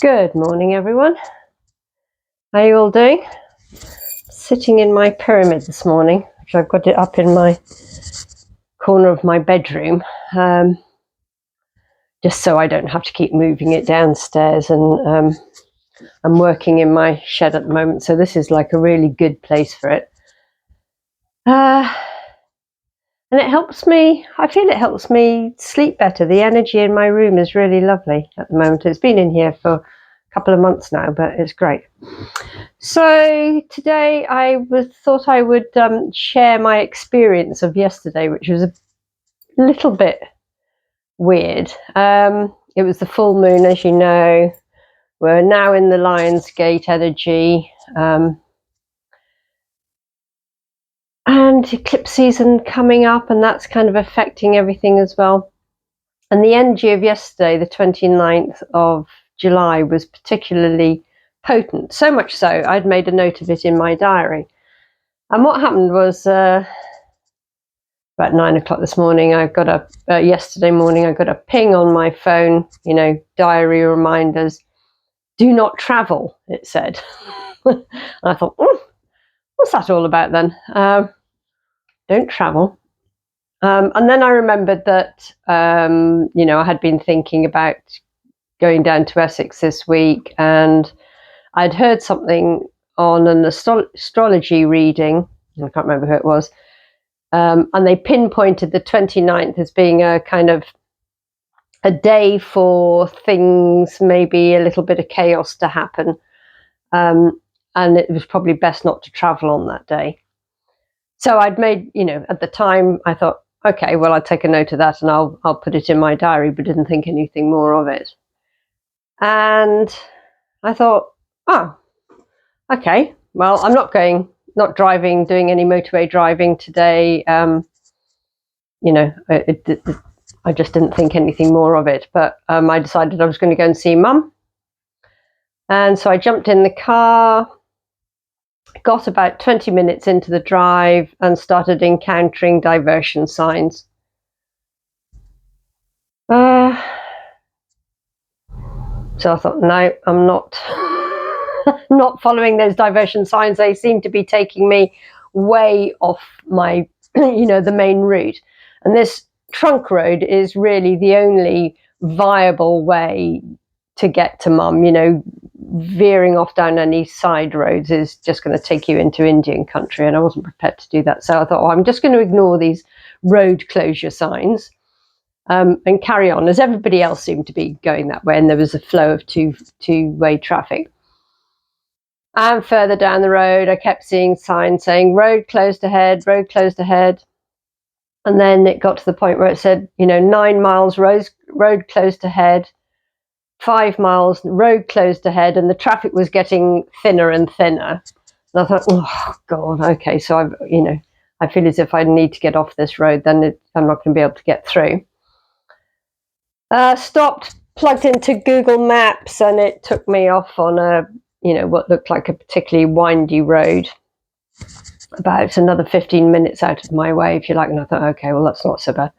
Good morning, everyone. How are you all doing? Sitting in my pyramid this morning, which I've got it up in my corner of my bedroom, just so I don't have to keep moving it downstairs. And I'm working in my shed at the moment, so this is like a really good place for it. And it helps me, I feel it helps me sleep better. The energy in my room is really lovely at the moment. It's been in here for a couple of months now, but it's great. So today I thought I would share my experience of yesterday, which was a little bit weird. It was the full moon, as you know. We're now in the Lionsgate energy. And eclipse season coming up, and that's kind of affecting everything as well. And the energy of yesterday, the 29th of July, was particularly potent, so much so I'd made a note of it in my diary. And what happened was about 9 o'clock this morning, yesterday morning, I got a ping on my phone, diary reminders, do not travel, it said. And I thought, what's that all about then? Don't travel. And then I remembered that, I had been thinking about going down to Essex this week, and I'd heard something on an astrology reading. I can't remember who it was. And they pinpointed the 29th as being a kind of a day for things, maybe a little bit of chaos to happen. And it was probably best not to travel on that day. So I'd made, at the time I thought, okay, well, I'll take a note of that and I'll put it in my diary, but didn't think anything more of it. And I thought, oh, okay, well, I'm not driving, doing any motorway driving today. I just didn't think anything more of it. But I decided I was going to go and see Mum. And so I jumped in the car, got about 20 minutes into the drive and started encountering diversion signs. So I thought, no, I'm not not following those diversion signs. They seem to be taking me way off my, the main route. And this trunk road is really the only viable way to get to Mum. Veering off down any side roads is just going to take you into Indian country, and I wasn't prepared to do that. So I thought, I'm just going to ignore these road closure signs and carry on, as everybody else seemed to be going that way, and there was a flow of two-way traffic. And further down the road, I kept seeing signs saying road closed ahead, road closed ahead. And then it got to the point where it said, 9 miles, road closed ahead, 5 miles, road closed ahead, and the traffic was getting thinner and thinner. And I thought, oh, God, okay. So, I feel as if I need to get off this road, then I'm not going to be able to get through. Stopped, plugged into Google Maps, and it took me off on what looked like a particularly windy road, about another 15 minutes out of my way, if you like. And I thought, okay, well, that's not so bad.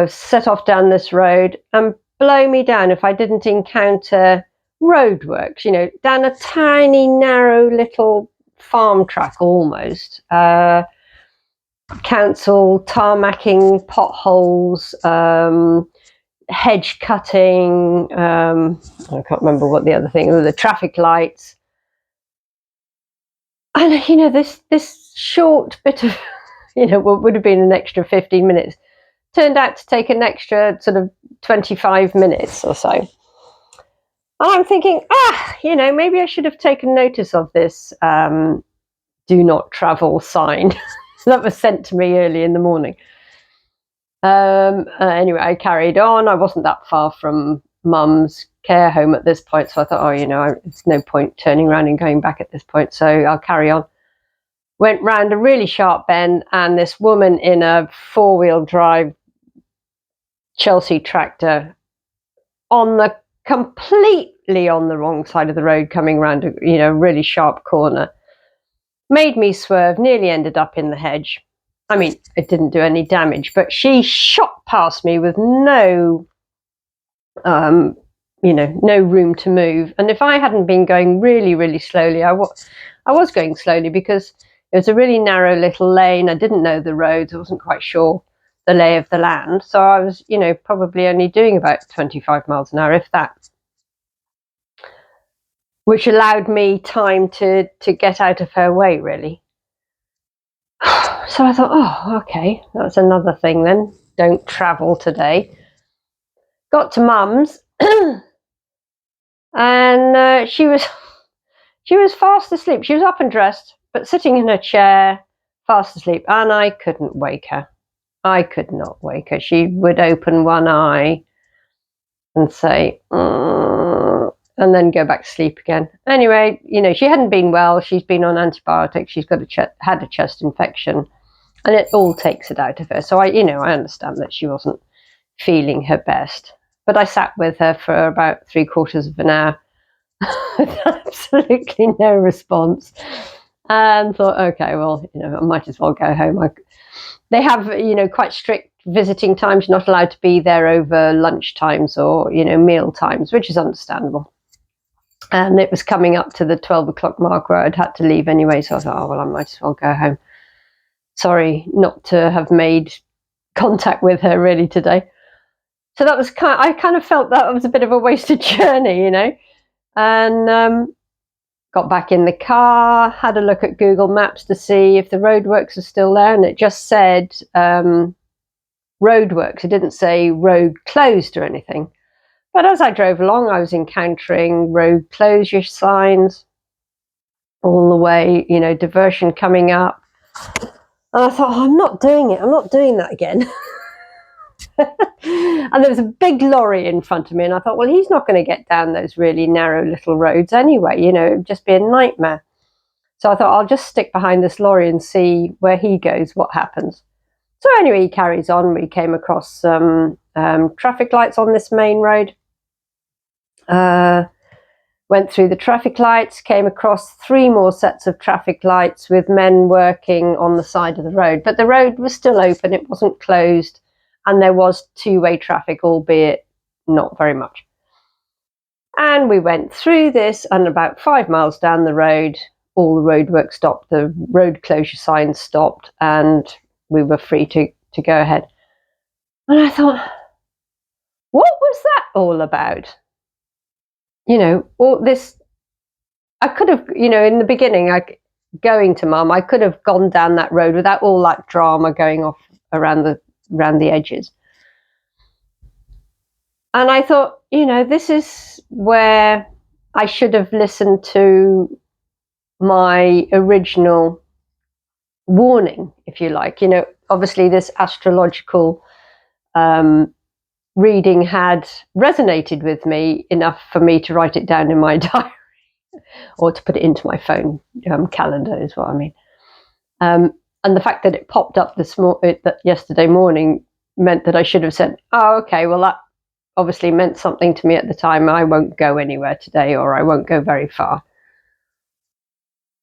Set off down this road, and blow me down if I didn't encounter roadworks, down a tiny, narrow little farm track almost. Council tarmacking, potholes, hedge cutting, I can't remember what the other thing, the traffic lights. And, this short bit of, what would have been an extra 15 minutes turned out to take an extra sort of 25 minutes or so. And I'm thinking, maybe I should have taken notice of this do not travel sign that was sent to me early in the morning. Anyway, I carried on. I wasn't that far from Mum's care home at this point, so I thought, it's no point turning around and going back at this point, so I'll carry on. Went round a really sharp bend, and this woman in a four-wheel drive Chelsea tractor completely on the wrong side of the road, coming round a really sharp corner, made me swerve, nearly ended up in the hedge. I mean, it didn't do any damage, but she shot past me with no no room to move. And if I hadn't been going really, really slowly, I was going slowly because it was a really narrow little lane. I didn't know the roads. I wasn't quite sure the lay of the land. So I was, probably only doing about 25 miles an hour, if that, which allowed me time to get out of her way, really. So I thought, oh, okay, that's another thing then. Don't travel today. Got to Mum's, and she was fast asleep. She was up and dressed, but sitting in her chair, fast asleep, and I couldn't wake her. I could not wake her. She would open one eye and say, and then go back to sleep again. Anyway, she hadn't been well. She's been on antibiotics. She's got had a chest infection, and it all takes it out of her. So I understand that she wasn't feeling her best. But I sat with her for about 3/4 of an hour with absolutely no response, and thought, okay, well, I might as well go home. They have, quite strict visiting times. You're not allowed to be there over lunch times or, meal times, which is understandable. And it was coming up to the 12 o'clock mark where I'd had to leave anyway. So I thought, oh, well, I might as well go home. Sorry not to have made contact with her really today. So that was I kind of felt that was a bit of a wasted journey, and got back in the car, had a look at Google Maps to see if the roadworks are still there, and it just said roadworks. It didn't say road closed or anything. But as I drove along, I was encountering road closure signs all the way, diversion coming up. And I thought, oh, I'm not doing it. I'm not doing that again. And there was a big lorry in front of me, and I thought, well, he's not going to get down those really narrow little roads anyway, it'd just be a nightmare. So I thought, I'll just stick behind this lorry and see where he goes, what happens. So anyway, he carries on. We came across some traffic lights on this main road, went through the traffic lights, came across 3 more sets of traffic lights with men working on the side of the road, but the road was still open, it wasn't closed. And there was 2-way traffic, albeit not very much. And we went through this, and about 5 miles down the road, all the roadwork stopped, the road closure signs stopped, and we were free to go ahead. And I thought, what was that all about? All this, I could have, in the beginning, going to Mum, I could have gone down that road without all that drama going off around the edges. And I thought, this is where I should have listened to my original warning, if you like. Obviously this astrological reading had resonated with me enough for me to write it down in my diary, or to put it into my phone calendar is what I mean. And the fact that it popped up yesterday morning meant that I should have said, oh, okay, well, that obviously meant something to me at the time. I won't go anywhere today, or I won't go very far.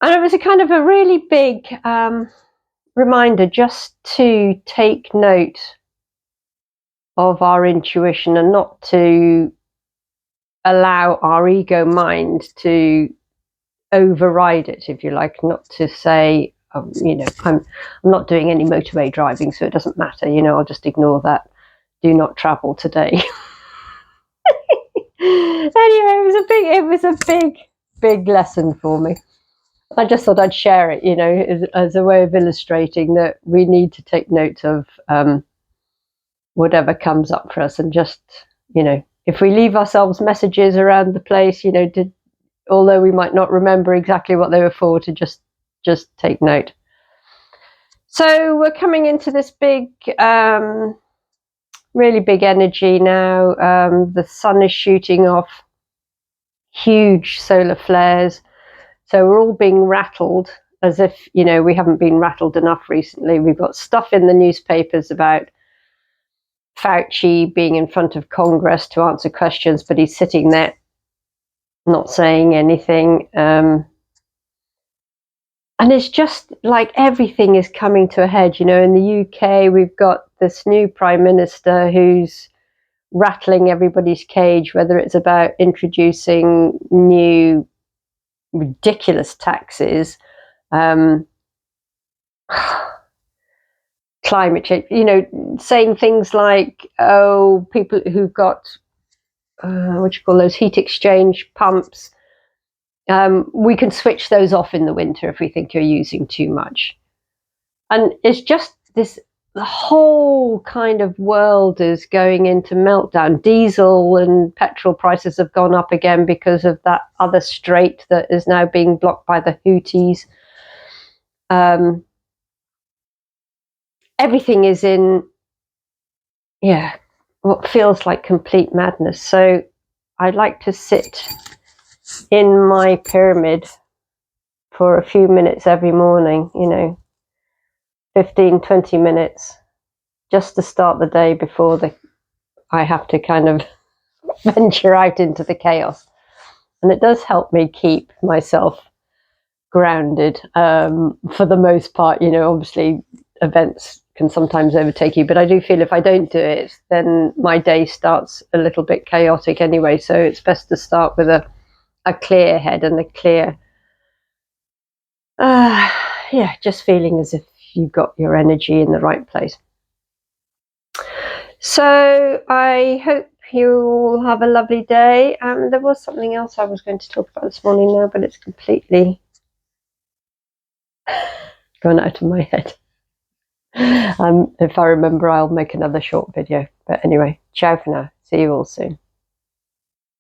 And it was a kind of a really big reminder just to take note of our intuition and not to allow our ego mind to override it, if you like, not to say, I'm not doing any motorway driving, so it doesn't matter, I'll just ignore that. Do not travel today. Anyway, it was a big lesson for me. I just thought I'd share it, as a way of illustrating that we need to take note of whatever comes up for us, and just, if we leave ourselves messages around the place, although we might not remember exactly what they were for, to just take note. So we're coming into this big, really big energy now. The sun is shooting off huge solar flares. So we're all being rattled as if, we haven't been rattled enough recently. We've got stuff in the newspapers about Fauci being in front of Congress to answer questions, but he's sitting there not saying anything. And it's just like everything is coming to a head. In the UK, we've got this new Prime Minister who's rattling everybody's cage, whether it's about introducing new ridiculous taxes, climate change, saying things like, oh, people who've got, what do you call those, heat exchange pumps, we can switch those off in the winter if we think you're using too much. And it's just this, the whole kind of world is going into meltdown. Diesel and petrol prices have gone up again because of that other strait that is now being blocked by the Houthis. Everything is in, what feels like complete madness. So I'd like to sit in my pyramid for a few minutes every morning, 15, 20 minutes, just to start the day before I have to kind of venture out into the chaos. And it does help me keep myself grounded, for the most part. Obviously events can sometimes overtake you, but I do feel if I don't do it, then my day starts a little bit chaotic anyway. So it's best to start with a clear head and a clear, just feeling as if you've got your energy in the right place. So I hope you'll have a lovely day. There was something else I was going to talk about this morning now, but it's completely gone out of my head. If I remember, I'll make another short video. But anyway, ciao for now. See you all soon.